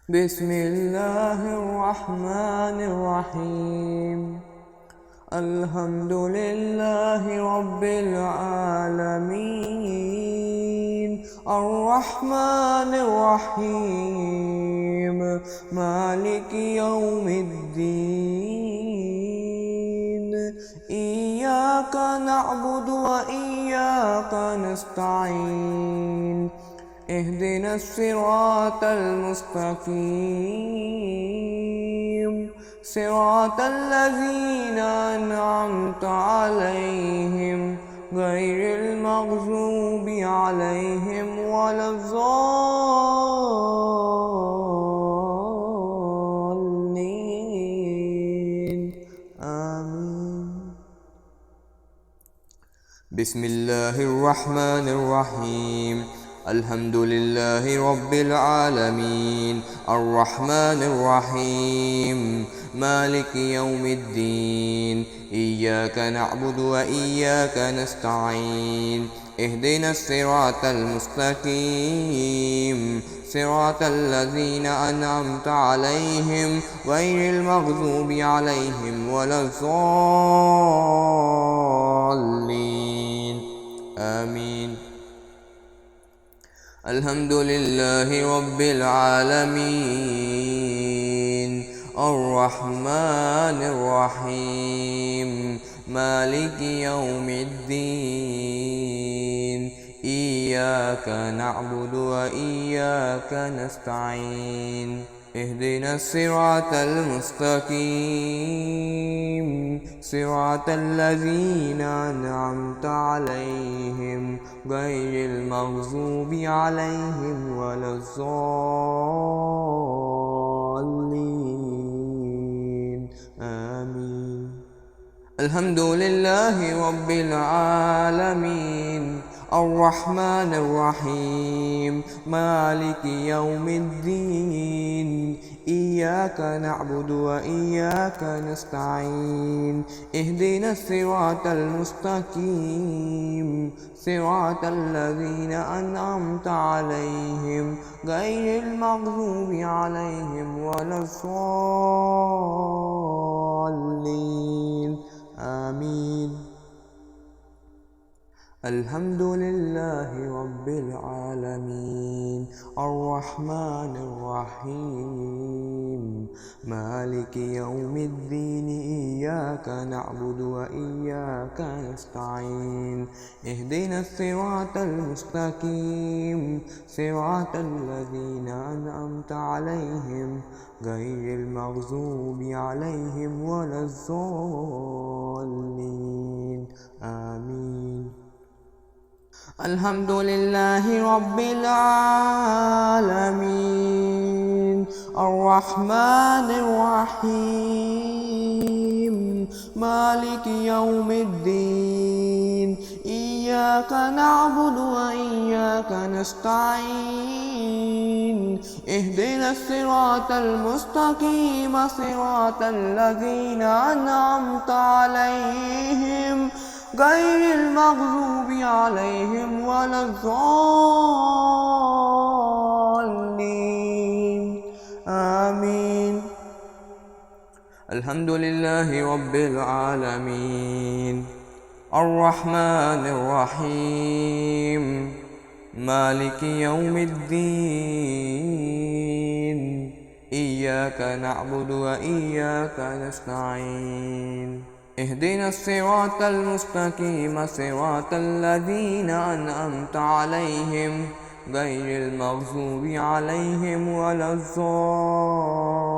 بسم الله الرحمن الرحيم. الحمد لله رب العالمين، الرحمن الرحيم، مالك يوم الدين. إياك نعبد وإياك نستعين، اهدنا الصراط المستقيم، صراط الذين أنعمت عليهم غير المغضوب عليهم ولا الضالين. آمين. بسم الله الرحمن الرحيم. الحمد لله رب العالمين، الرحمن الرحيم، مالك يوم الدين. إياك نعبد وإياك نستعين، اهدنا الصراط المستقيم، صراط الذين أنعمت عليهم غير المغضوب عليهم ولا الضالين. آمين. الحمد لله رب العالمين، الرحمن الرحيم، مالك يوم الدين. إياك نعبد وإياك نستعين، اهدنا الصراط المستقيم، صراط الذين أنعمت عليهم غير المغضوب عليهم ولا الضالين. آمين. الحمد لله رب العالمين، الرحمن الرحيم، مالك يوم الدين. إياك نعبد وإياك نستعين، اهدنا الصراط المستقيم، صراط الذين أنعمت عليهم غير المغضوب عليهم ولا الضالين. آمين. الحمد لله رب العالمين، الرحمن الرحيم، مالك يوم الدين. إياك نعبد وإياك نستعين، اهدنا الصراط المستقيم، صراط الذين أنعمت عليهم غير المغضوب عليهم ولا الضالين. آمين. الحمد لله رب العالمين، الرحمن الرحيم، مالك يوم الدين. إياك نعبد وإياك نستعين، اهدنا الصراط المستقيم، صراط الذين أنعمت عليهم غير المغضوب عليهم ولا الضالين. آمين. الحمد لله رب العالمين، الرحمن الرحيم، مالك يوم الدين. إياك نعبد وإياك نستعين، اهدنا الصراط المستقيم، صراط الذين أنعمت عليهم غير المغضوب عليهم ولا الضالين.